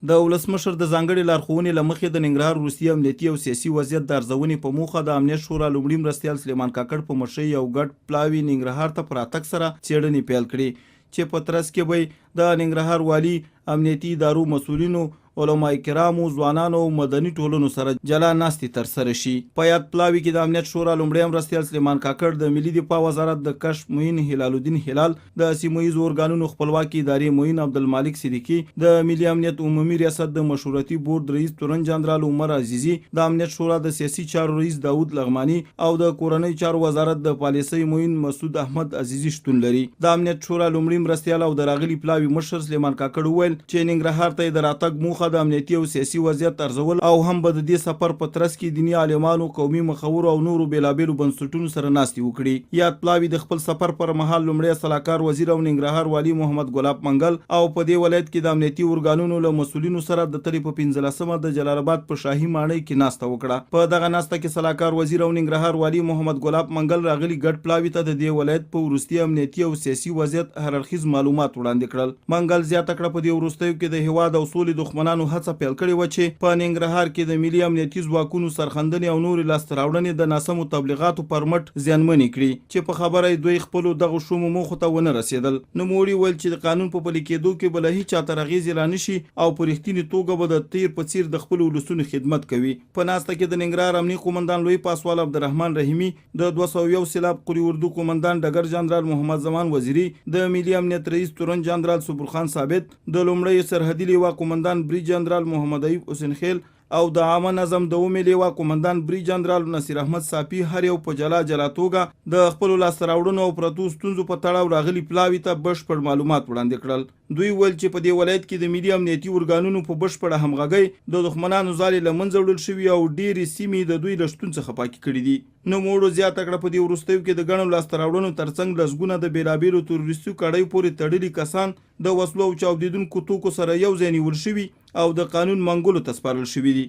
د ولسمشر د ځانګړي لارښوونې له مخې د ننګرهار وروستي امنیتي او سیاسي وضعیت د ارزونې په موخه د امنیت شورا لومړي مرستیال سلیمان کاکړ په مشرۍ یو ګډ پلاوي ننګرهار ته په راتګ سره څېړنې پیل کړې چې په ترڅ کې به د ننګرهار والي، امنیتي ادارو مسؤلینو، علما کرامو، ځوانانو او مدني ټولنو سره جلا ناستې ترسره شي. په یاد پلاوي کې د امنیت شورا لومړی مرستیال سلیمان کاکړ، د ملي دفاع وزارت د کشف معین هلال الدین هلال، د سیمه ییزو ارګانونو خپلواکي ادارې معین عبدالمالک صدیقي، د ملي امنیت عمومي ریاست د مشورتي بورډ رئیس تورن جنرال عمر عزیزي، د امنیت شورا د سیاسي چارو رئیس داود لغمانی او د کورنۍ چارو وزارت د پالیسۍ معین مسعود احمد عزیزي شتون لري. د امنیت شورا لومړي مرستیال او د راغلي پلاوي مشر سلیمان کاکړ وویل چې ننګرهار ته د راتګ موخه د امنیتي او سیاسي وضعیت ارزول او هم به د دې سفر په ترڅ کې دیني عالمانو، قومي مخورو او نورو بیلابیلو بنسټونو سره ناستې وکړي. یاد پلاوي د خپل سفر پر مهال لومړی سلاکار وزیر او ننګرهار والي محمد ګلاب منګل او په دې ولایت کې د امنیتي ارګانونو له مسؤلینو سره د تلې په 15مه د جلال آباد په شاهي ماڼۍ کې ناسته وکړه. په دغه ناسته کې سلاکار وزیر او ننګرهار والي محمد ګلاب منګل راغلي ګډ پلاوي ته د دې ولایت په وروستي امنیتي او سیاسي وضعیت هررخیز معلومات وړاندې کړل. منګل زیاته کړه په دې وروستیو کې د هیواد او سولې دښمنانو هڅه پیل کړې و چې په ننګرهار کې د ملي امنیتي ځواکونو سرخندنې او نورې لاسته راوړنې د ناسمو تبلیغاتو پر مټ زیانمنې کړي چې په خبره یې دوی خپلو دغو شومو موخو ته ونه رسېدل. نوموړي ویل چې د قانون په پلي کېدو کې به له هیچا تر اغېزې لا نشي او په رښتینې توګه به د تیر په څیر د خپلو ولسونو خدمت کوي. په ناسته کې د ننګرهار امني قومندان لوی پاسوال عبدالرحمن رحیمي، د 201 سیلاب قري اردو قومندان ډګر جنرال محمد زمان وزیري، د ملي امنیت رئیس تورن جنرال صبر خان ثابت، د لومړی سرحدي لیوا قومندان بری جنرال محمد ایوب حسین خیل او د عامه نظم د اومې لیوا قومندان بری جنرال نصیر احمد صافي هر یو په جلا جلا توګه د خپلو لاسته راوړنو او پرتو ستونزو په تړاو راغلي پلاوي ته بشپړ معلومات وړاندې کړل. دوی ویل چې په دې ولایت کې د ملي امنیتي ارګانونو په بشپړه همغږۍ د دښمنانو ځالې له منځه وړل شوي او ډېرې سیمې د دوی له شتون څخه پاکې کړي دي. نوموړو زیاته کړه په دې وروستیو کې د ګڼو لاسته راوړنو ترڅنګ لسګونه د بېلابېلو تروریستي کړیو پورې تړلي کسان د وسلو او چاودېدونکو توکو سره یو ځای نیول شوي او د قانون منګولو ته سپارل شوي دي.